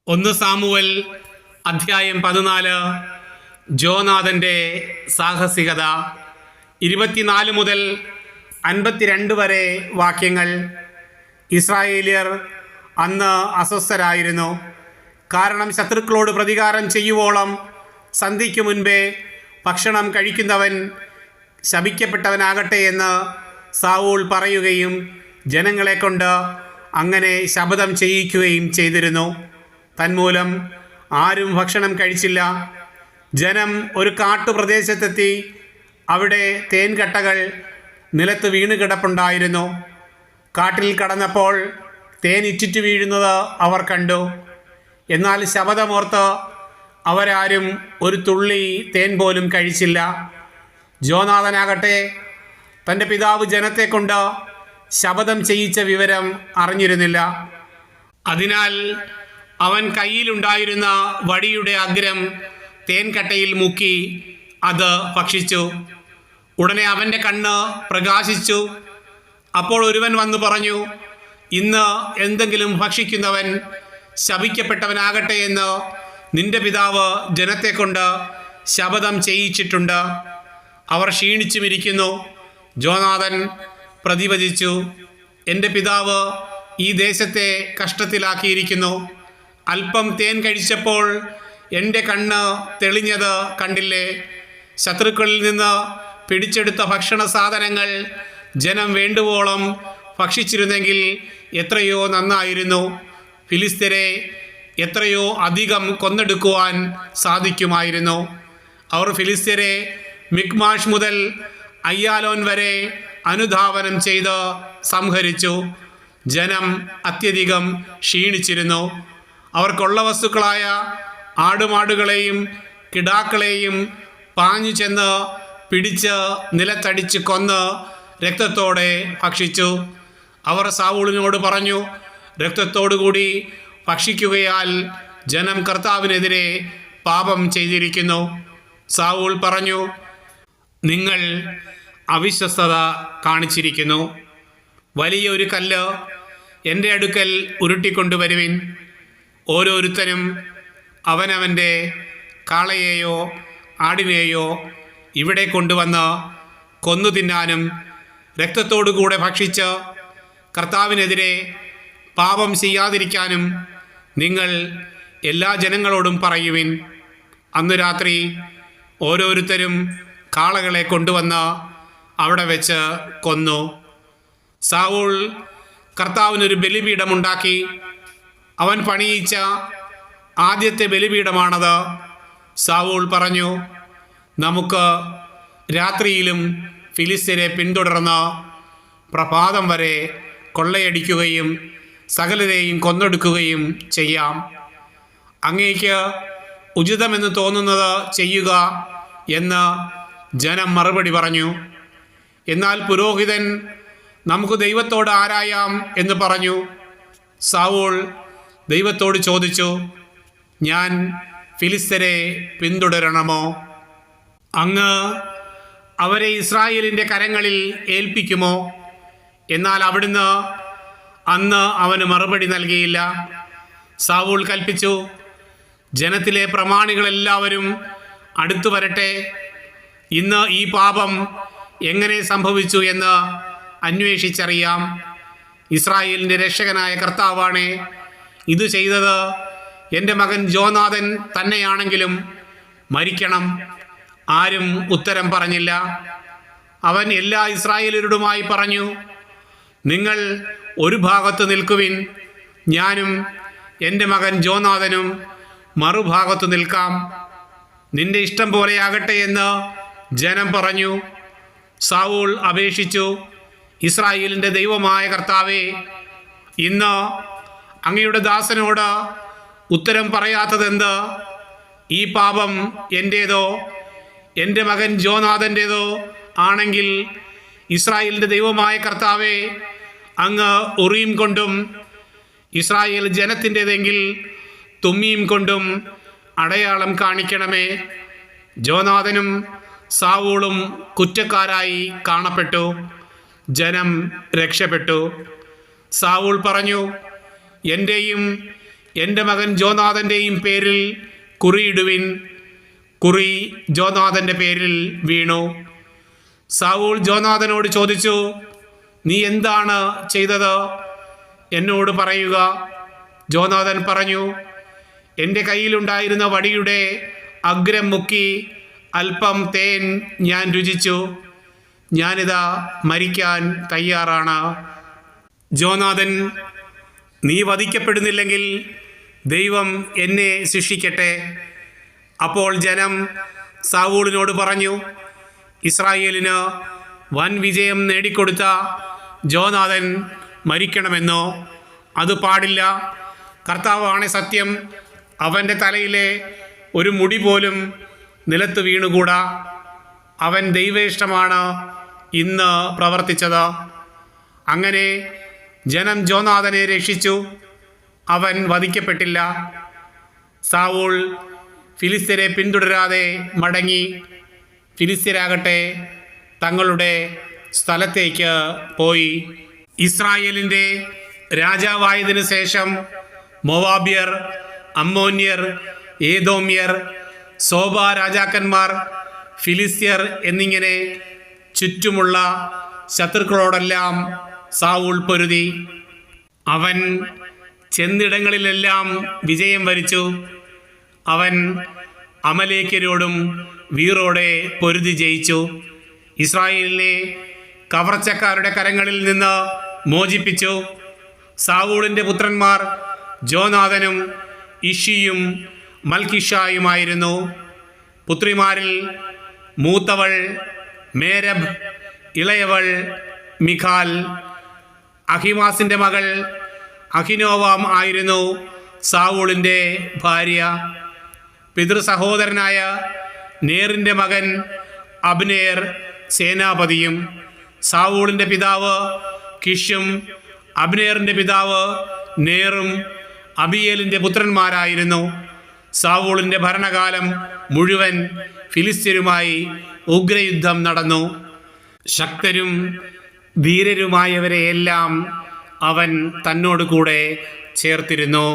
1 Samuel അധ്യായം 14. ജോനാഥൻ്റെ സാഹസികത. 24 മുതൽ 52 വരെ വാക്യങ്ങൾ. ഇസ്രായേലിയർ അന്ന് അസ്വസ്ഥരായിരുന്നു. കാരണം ശത്രുക്കളോട് പ്രതികാരം ചെയ്യുവോളം സന്ധ്യയ്ക്ക് മുൻപേ ഭക്ഷണം കഴിക്കുന്നവൻ ശപിക്കപ്പെട്ടവനാകട്ടെ എന്ന് സാവൂൾ പറയുകയും ജനങ്ങളെ കൊണ്ട് അങ്ങനെ ശപഥം ചെയ്യിക്കുകയും ചെയ്തിരുന്നു. തന്മൂലം ആരും ഭക്ഷണം കഴിച്ചില്ല. ജനം ഒരു കാട്ടുപ്രദേശത്തെത്തി. അവിടെ തേൻകട്ടകൾ നിലത്ത് വീണ് കിടപ്പുണ്ടായിരുന്നു. കാട്ടിൽ കടന്നപ്പോൾ തേൻ ഇറ്റിറ്റു വീഴുന്നത് അവർ കണ്ടു. എന്നാൽ ശപഥമോർത്ത് അവരാരും ഒരു തുള്ളി തേൻ പോലും കഴിച്ചില്ല. ജോനാഥനാകട്ടെ തൻ്റെ പിതാവ് ജനത്തെ കൊണ്ട് ശപഥം ചെയ്യിച്ച വിവരം അറിഞ്ഞിരുന്നില്ല. അതിനാൽ അവൻ കയ്യിലുണ്ടായിരുന്ന വടിയുടെ അഗ്രം തേൻകട്ടയിൽ മുക്കി അത് ഭക്ഷിച്ചു. ഉടനെ അവൻ്റെ കണ്ണ് പ്രകാശിച്ചു. അപ്പോൾ ഒരുവൻ വന്നു പറഞ്ഞു, ഇന്ന് എന്തെങ്കിലും ഭക്ഷിക്കുന്നവൻ ശപിക്കപ്പെട്ടവനാകട്ടെ എന്ന് നിന്റെ പിതാവ് ജനത്തെ കൊണ്ട് ശപഥം ചെയ്യിച്ചിട്ടുണ്ട്. അവർ ക്ഷീണിച്ചുമിരിക്കുന്നു. ജോനാഥൻ പ്രതിവചിച്ചു, എൻ്റെ പിതാവ് ഈ ദേശത്തെ കഷ്ടത്തിലാക്കിയിരിക്കുന്നു. അല്പം തേൻ കഴിച്ചപ്പോൾ എൻ്റെ കണ്ണ് തെളിഞ്ഞത് കണ്ടില്ലേ? ശത്രുക്കളിൽ നിന്ന് പിടിച്ചെടുത്ത ഭക്ഷണ സാധനങ്ങൾ ജനം വേണ്ടുവോളം ഭക്ഷിച്ചിരുന്നെങ്കിൽ എത്രയോ നന്നായിരുന്നു. ഫിലിസ്ത്യരെ എത്രയോ അധികം കൊന്നെടുക്കുവാൻ സാധിക്കുമായിരുന്നു. അവർ ഫിലിസ്ത്യരെ മിക്മാഷ് മുതൽ അയ്യാലോൻ വരെ അനുധാവനം ചെയ്ത് സംഹരിച്ചു. ജനം അത്യധികം ക്ഷീണിച്ചിരുന്നു. അവർ കൊള്ളവസ്തുക്കളായ ആടുമാടുകളെയും കിടാക്കളെയും പാഞ്ഞു ചെന്ന് പിടിച്ച് നിലത്തടിച്ച് കൊന്ന് രക്തത്തോടെ ഭക്ഷിച്ചു. അവർ സാവൂളിനോട് പറഞ്ഞു, രക്തത്തോടുകൂടി ഭക്ഷിക്കുകയാൽ ജനം കർത്താവിനെതിരെ പാപം ചെയ്തിരിക്കുന്നു. സാവൂൾ പറഞ്ഞു, നിങ്ങൾ അവിശ്വസ്തത കാണിച്ചിരിക്കുന്നു. വലിയൊരു കല്ല് എൻ്റെ അടുക്കൽ ഉരുട്ടിക്കൊണ്ടുവരുവിൻ. ഓരോരുത്തരും അവനവൻ്റെ കാളയെയോ ആടിനെയോ ഇവിടെ കൊണ്ടുവന്ന് കൊന്നു തിന്നാനും രക്തത്തോടുകൂടെ ഭക്ഷിച്ച് കർത്താവിനെതിരെ പാപം ചെയ്യാതിരിക്കാനും നിങ്ങൾ എല്ലാ ജനങ്ങളോടും പറയുവിൻ. അന്നു രാത്രി ഓരോരുത്തരും കാളകളെ കൊണ്ടുവന്ന് അവിടെ വെച്ച് കൊന്നു. സാവൂൾ കർത്താവിനൊരു ബലിപീഠമുണ്ടാക്കി. അവൻ പണിയിച്ച ആദ്യത്തെ ബലിപീഠമാണത്. സാവൂൾ പറഞ്ഞു, നമുക്ക് രാത്രിയിലും ഫിലിസ്ത്യരെ പിന്തുടർന്ന് പ്രഭാതം വരെ കൊള്ളയടിക്കുകയും സകലരെയും കൊന്നൊടുക്കുകയും ചെയ്യാം. അങ്ങേക്ക് ഉചിതമെന്ന് തോന്നുന്നത് ചെയ്യുക എന്ന് ജനം മറുപടി പറഞ്ഞു. എന്നാൽ പുരോഹിതൻ, നമുക്ക് ദൈവത്തോട് ആരായാം എന്ന് പറഞ്ഞു. സാവൂൾ ദൈവത്തോട് ചോദിച്ചു, ഞാൻ ഫിലിസ്ത്യരെ പിന്തുടരണമോ? അങ്ങ് അവരെ ഇസ്രായേലിൻ്റെ കരങ്ങളിൽ ഏൽപ്പിക്കുമോ? എന്നാൽ അവിടുന്ന് അന്ന് അവന് മറുപടി നൽകിയില്ല. സാവൂൾ കൽപ്പിച്ചു, ജനത്തിലെ പ്രമാണികളെല്ലാവരും അടുത്തു വരട്ടെ. ഇന്ന് ഈ പാപം എങ്ങനെ സംഭവിച്ചു എന്ന് അന്വേഷിച്ചറിയാം. ഇസ്രായേലിൻ്റെ രക്ഷകനായ കർത്താവാണ് ഇത് ചെയ്തത്. എൻ്റെ മകൻ ജോനാഥൻ തന്നെയാണെങ്കിലും മരിക്കണം. ആരും ഉത്തരം പറഞ്ഞില്ല. അവൻ എല്ലാ ഇസ്രായേലരോടുമായി പറഞ്ഞു, നിങ്ങൾ ഒരു ഭാഗത്ത് നിൽക്കുവിൻ, ഞാനും എൻ്റെ മകൻ ജോനാഥനും മറുഭാഗത്ത് നിൽക്കാം. നിന്റെ ഇഷ്ടം പോലെയാകട്ടെ എന്ന് ജനം പറഞ്ഞു. സാവൂൾ അപേക്ഷിച്ചു, ഇസ്രായേലിൻ്റെ ദൈവമായ കർത്താവേ, ഇന്ന് അങ്ങയുടെ ദാസനോട് ഉത്തരം പറയാത്തതെന്ത്? ഈ പാപം എൻ്റേതോ എൻ്റെ മകൻ ജോനാഥൻ്റേതോ ആണെങ്കിൽ ഇസ്രായേലിൻ്റെ ദൈവമായ കർത്താവേ, അങ്ങ് ഉറീം കൊണ്ടും ഇസ്രായേൽ ജനത്തിൻ്റെതെങ്കിൽ തുമ്മീം കൊണ്ടും അടയാളം കാണിക്കണമേ. ജോനാഥനും സാവൂളും കുറ്റക്കാരായി കാണപ്പെട്ടു. ജനം രക്ഷപ്പെട്ടു. സാവൂൾ പറഞ്ഞു, എൻ്റെയും എൻ്റെ മകൻ ജോനാഥൻ്റെയും പേരിൽ കുറിയിടുവിൻ. കുറി ജോനാഥൻ്റെ പേരിൽ വീണു. സൗൽ ജോനാഥനോട് ചോദിച്ചു, നീ എന്താണ് ചെയ്തത്? എന്നോട് പറയുക. ജോനാഥൻ പറഞ്ഞു, എൻ്റെ കയ്യിലുണ്ടായിരുന്ന വടിയുടെ അഗ്രം മുക്കി അല്പം തേൻ ഞാൻ രുചിച്ചു. ഞാനിതാ മരിക്കാൻ തയ്യാറാണ്. ജോനാഥൻ, നീ വധിക്കപ്പെടുന്നില്ലെങ്കിൽ ദൈവം എന്നെ ശിക്ഷിക്കട്ടെ. അപ്പോൾ ജനം സൗലിനോട് പറഞ്ഞു, ഇസ്രായേലിന് വൻ വിജയം നേടിക്കൊടുത്ത ജോനാഥൻ മരിക്കണമെന്നോ? അത് പാടില്ല. കർത്താവാണ് സത്യം, അവൻ്റെ തലയിലെ ഒരു മുടി പോലും നിലത്ത് വീണുകൂടാ. അവൻ ദൈവേഷ്ടമാണ് ഇന്ന് പ്രവർത്തിച്ചത്. അങ്ങനെ ജനം ജോനാഥനെ രക്ഷിച്ചു. അവൻ വധിക്കപ്പെട്ടില്ല. സൗൽ ഫിലിസ്ത്യരെ പിന്തുടരാതെ മടങ്ങി. ഫിലിസ്ത്യരാകട്ടെ തങ്ങളുടെ സ്ഥലത്തേക്ക് പോയി. ഇസ്രായേലിൻ്റെ രാജാവായതിനു ശേഷം മോവാബ്യർ, അമ്മോന്യർ, ഏദോമ്യർ, സോബ രാജാക്കന്മാർ, ഫിലിസ്ത്യർ എന്നിങ്ങനെ ചുറ്റുമുള്ള ശത്രുക്കളോടെല്ലാം സൗൽ പൊരുതി. അവൻ ചെന്നിടങ്ങളിലെല്ലാം വിജയം വരിച്ചു. അവൻ അമലേക്യരോടും വീറോടെ പൊരുതി ജയിച്ചു. ഇസ്രായേലിനെ കവർച്ചക്കാരുടെ കരങ്ങളിൽ നിന്ന് മോചിപ്പിച്ചു. സൗലിൻ്റെ പുത്രന്മാർ ജോനാഥനും ഇഷിയും മൽക്കിഷായുമായിരുന്നു. പുത്രിമാരിൽ മൂത്തവൾ മേരബ്, ഇളയവൾ മിഖാൽ. അഹിമാസിൻ്റെ മകൾ അഹിനോവാം ആയിരുന്നു സൗലിൻ്റെ ഭാര്യ. പിതൃസഹോദരനായ നേറിൻ്റെ മകൻ അബ്നേർ സേനാപതിയും. സൗലിൻ്റെ പിതാവ് കിഷും അബ്നേറിൻ്റെ പിതാവ് നേറും അബിയേലിൻ്റെ പുത്രന്മാരായിരുന്നു. സൗലിൻ്റെ ഭരണകാലം മുഴുവൻ ഫിലിസ്ത്യരുമായി ഉഗ്രയുദ്ധം നടന്നു. ശക്തരും ധീരരുമായവരെയെല്ലാം അവൻ തന്നോട് കൂടെ ചേർത്തിരുന്നു.